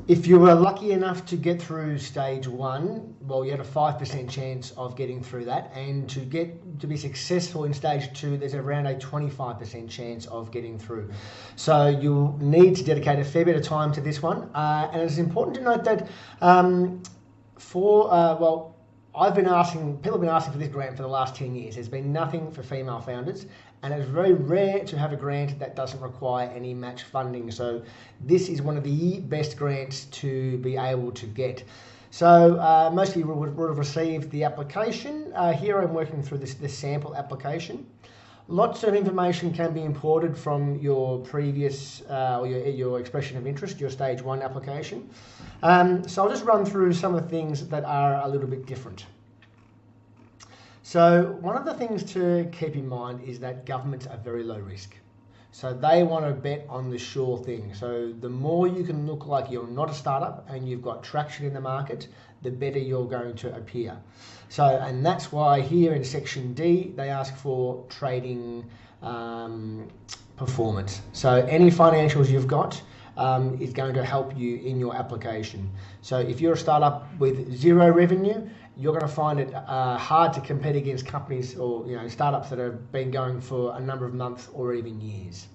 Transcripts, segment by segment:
If you were lucky enough to get through stage 1, well, you had a 5% chance of getting through that, and to be successful in stage 2, there's around a 25% chance of getting through. So you'll need to dedicate a fair bit of time to this one, and it's important to note that people have been asking for this grant for the last 10 years. There's been nothing for female founders, and it's very rare to have a grant that doesn't require any match funding. So this is one of the best grants to be able to get. So most of you would have received the application. Here I'm working through this sample application. Lots of information can be imported from your previous or your expression of interest, your stage 1 application. So I'll just run through some of the things that are a little bit different. So one of the things to keep in mind is that governments are very low risk. So they want to bet on the sure thing. So the more you can look like you're not a startup and you've got traction in the market, the better you're going to appear. So, and that's why here in section D, they ask for trading performance. So any financials you've got is going to help you in your application. So if you're a startup with 0 revenue, you're going to find it hard to compete against companies or startups that have been going for a number of months or even years.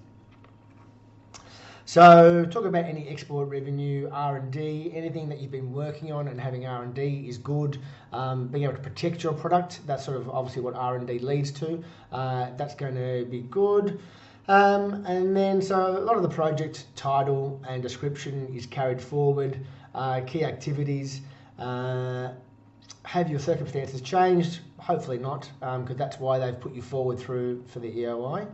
So talk about any export revenue, R&D, anything that you've been working on and having R&D is good. Being able to protect your product, that's sort of obviously what R&D leads to. That's going to be good. And then so a lot of the project title and description is carried forward. Key activities. Have your circumstances changed? Hopefully not, because that's why they've put you forward for the EOI.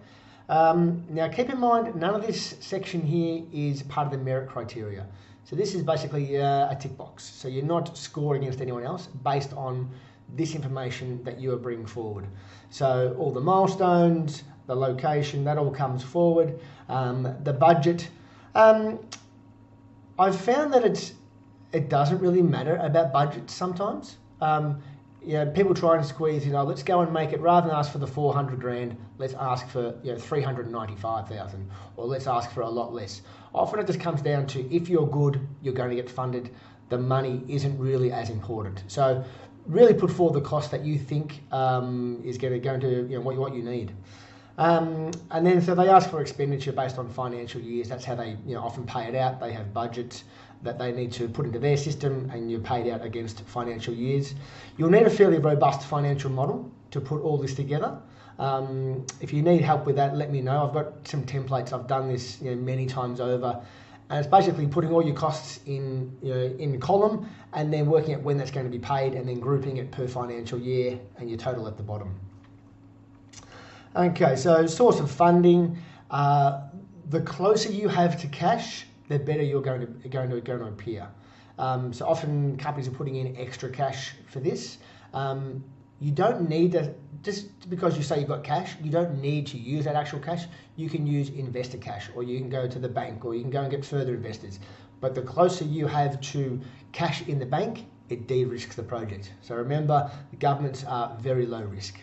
Now keep in mind, none of this section here is part of the merit criteria. So this is basically a tick box. So you're not scoring against anyone else based on this information that you are bringing forward. So all the milestones, the location, that all comes forward. The budget. I've found that it doesn't really matter about budgets sometimes. People try and squeeze, let's go and make it, rather than ask for the 400 grand, let's ask for 395,000, or let's ask for a lot less. Often it just comes down to, if you're good, you're going to get funded. The money isn't really as important. So really put forward the cost that you think is going to what you need. And then so they ask for expenditure based on financial years. That's how they often pay it out. They have budgets that they need to put into their system, and you're paid out against financial years. You'll need a fairly robust financial model to put all this together. If you need help with that, let me know. I've got some templates. I've done this many times over, and it's basically putting all your costs in in a column, and then working out when that's going to be paid, and then grouping it per financial year, and your total at the bottom. Okay, so source of funding. The closer you have to cash, the better you're going to appear. So often companies are putting in extra cash for this. You don't need to, just because you say you've got cash, you don't need to use that actual cash. You can use investor cash, or you can go to the bank, or you can go and get further investors. But the closer you have to cash in the bank, it de-risks the project. So remember, the governments are very low risk.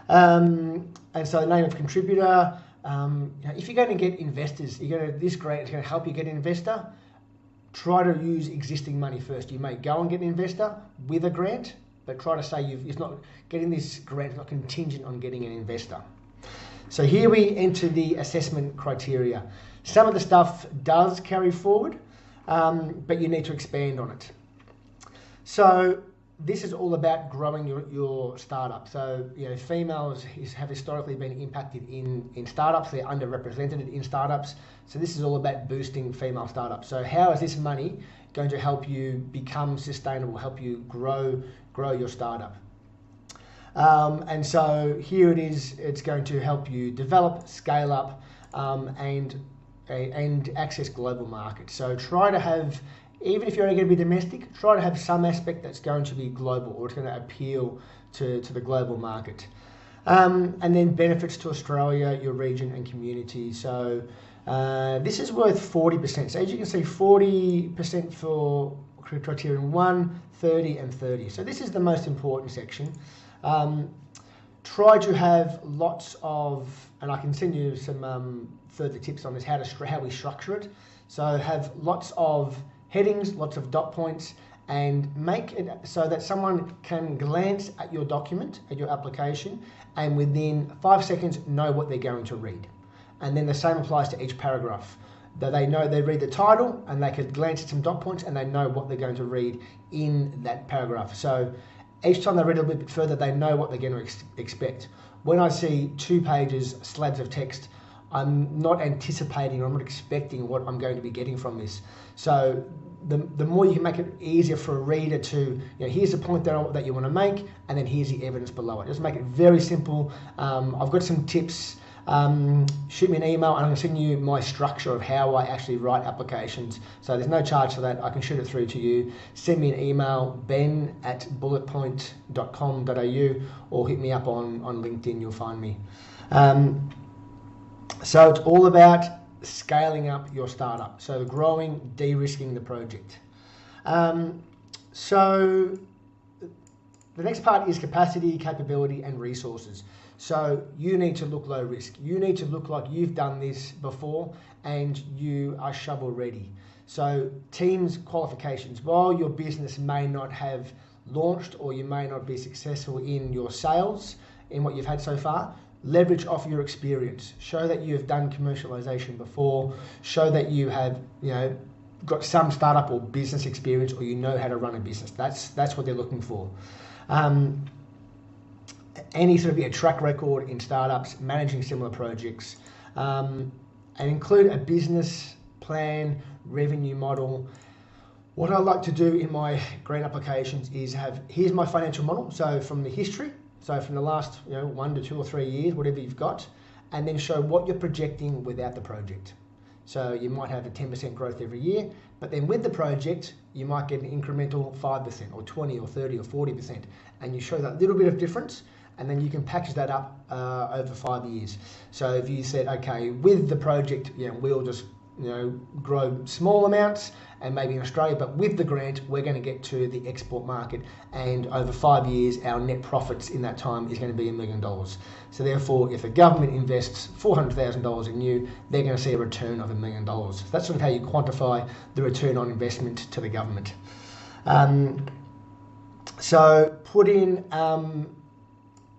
And so name of contributor. If you're going to get investors, this grant is going to help you get an investor. Try to use existing money first. You may go and get an investor with a grant, but try to say it's not getting this grant is not contingent on getting an investor. So here we enter the assessment criteria. Some of the stuff does carry forward, but you need to expand on it. So this is all about growing your startup. So females have historically been impacted in startups. They're underrepresented in startups. So this is all about boosting female startups. So how is this money going to help you become sustainable, help you grow your startup? And so here it is. It's going to help you develop, scale up, and access global markets. So try to have, even if you're only going to be domestic, try to have some aspect that's going to be global, or it's going to appeal to the global market. And then benefits to Australia, your region and community. So this is worth 40%. So as you can see, 40% for criterion 1, 30 and 30. So this is the most important section. Try to have lots of, and I can send you some further tips on this, how we structure it. So have lots of headings, lots of dot points, and make it so that someone can glance at your document, at your application, and within 5 seconds know what they're going to read. And then the same applies to each paragraph. That they know they read the title and they could glance at some dot points and they know what they're going to read in that paragraph. So each time they read a little bit further, they know what they're going to expect. When I see 2 pages, slabs of text, I'm not anticipating or I'm not expecting what I'm going to be getting from this. So the more you can make it easier for a reader to, here's the point that you want to make, and then here's the evidence below it. Just make it very simple. I've got some tips. Shoot me an email and I'm going to send you my structure of how I actually write applications. So there's no charge for that. I can shoot it through to you. Send me an email, ben@bulletpoint.com.au, or hit me up on LinkedIn, you'll find me. So it's all about scaling up your startup. So growing, de-risking the project. So the next part is capacity, capability, and resources. So you need to look low risk. You need to look like you've done this before and you are shovel ready. So teams, qualifications. While your business may not have launched or you may not be successful in your sales, in what you've had so far, leverage off your experience. Show that you have done commercialization before. Show that you have, got some startup or business experience, or you know how to run a business. That's what they're looking for. Any sort of track record in startups, managing similar projects, and include a business plan, revenue model. What I like to do in my grant applications is here's my financial model. So from the history, so from the last 1 to 2 or 3 years, whatever you've got, and then show what you're projecting without the project. So you might have a 10% growth every year, but then with the project, you might get an incremental 5% or 20 or 30 or 40%, and you show that little bit of difference, and then you can package that up over 5 years. So if you said, okay, with the project, we'll just grow small amounts and maybe in Australia, but with the grant, we're going to get to the export market, and over 5 years, our net profits in that time is going to be $1 million. So therefore, if the government invests $400,000 in you, they're going to see a return of $1 million. So that's sort of how you quantify the return on investment to the government. So put in some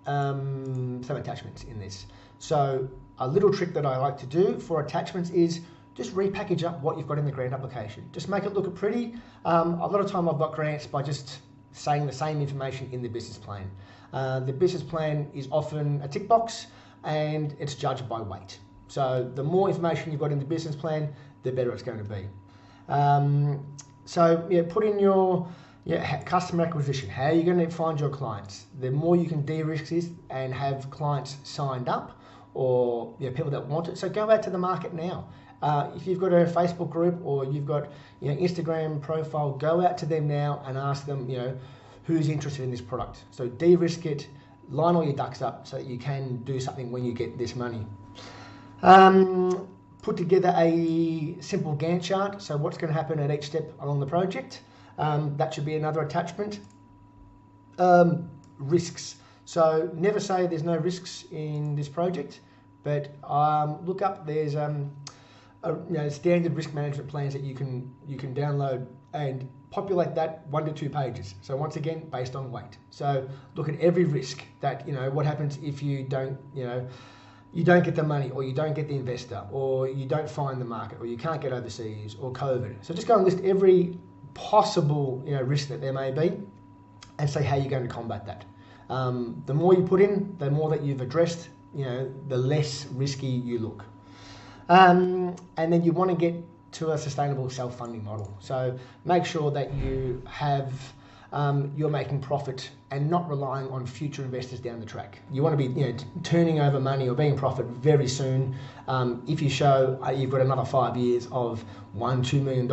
attachments in this. So a little trick that I like to do for attachments is just repackage up what you've got in the grant application. Just make it look pretty. A lot of time I've got grants by just saying the same information in the business plan. The business plan is often a tick box and it's judged by weight. So the more information you've got in the business plan, the better it's going to be. Put in your customer acquisition. How are you going to find your clients? The more you can de-risk this and have clients signed up, or people that want it. So go out to the market now. If you've got a Facebook group or you've got Instagram profile, go out to them now and ask them who's interested in this product. So de-risk it, line all your ducks up so that you can do something when you get this money. Put together a simple Gantt chart. So what's going to happen at each step along the project. That should be another attachment. Risks. So never say there's no risks in this project, but look up. There's standard risk management plans that you can download and populate that 1 to 2 pages. So once again, based on weight. So look at every risk that what happens if you don't get the money, or you don't get the investor, or you don't find the market, or you can't get overseas, or COVID. So just go and list every possible risk that there may be, and say how you're going to combat that. The more you put in, the more that you've addressed, the less risky you look. And then you want to get to a sustainable self-funding model. So make sure that you have you're making profit and not relying on future investors down the track. You want to be turning over money or being profit very soon. If you show you've got another 5 years of $1-2 million,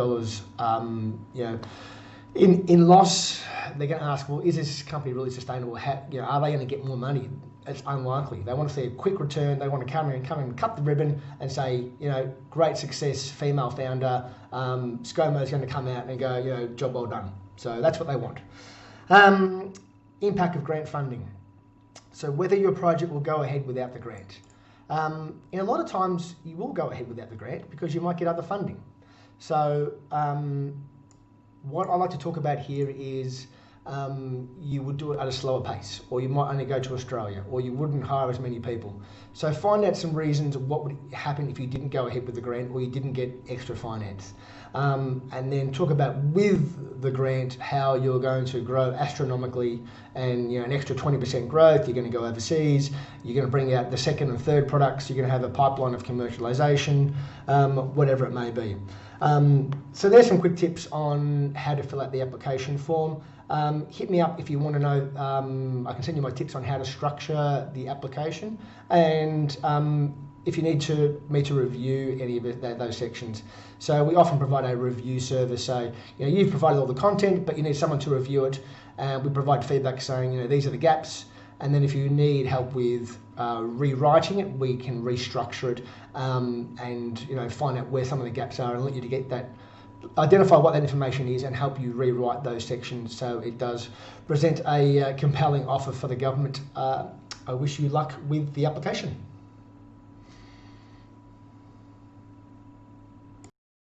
in loss, they're going to ask, well, is this company really sustainable? Are they going to get more money? It's unlikely. They want to see a quick return. They want to come in and cut the ribbon and say, great success, female founder. ScoMo is going to come out and go, job well done. So that's what they want. Impact of grant funding. So whether your project will go ahead without the grant. In a lot of times, you will go ahead without the grant because you might get other funding. So what I like to talk about here is you would do it at a slower pace, or you might only go to Australia, or you wouldn't hire as many people. So find out some reasons what would happen if you didn't go ahead with the grant or you didn't get extra finance. And then talk about with the grant how you're going to grow astronomically, and an extra 20% growth. You're going to go overseas, you're going to bring out the second and third products, you're going to have a pipeline of commercialization, whatever it may be. So there's some quick tips on how to fill out the application form. Hit me up if you want to know. I can send you my tips on how to structure the application, and if you need me to review any of those sections. So we often provide a review service. So you've provided all the content, but you need someone to review it. We provide feedback saying these are the gaps, and then if you need help with rewriting it, we can restructure it and find out where some of the gaps are and let you to get that. Identify what that information is and help you rewrite those sections so it does present a compelling offer for the government. I wish you luck with the application.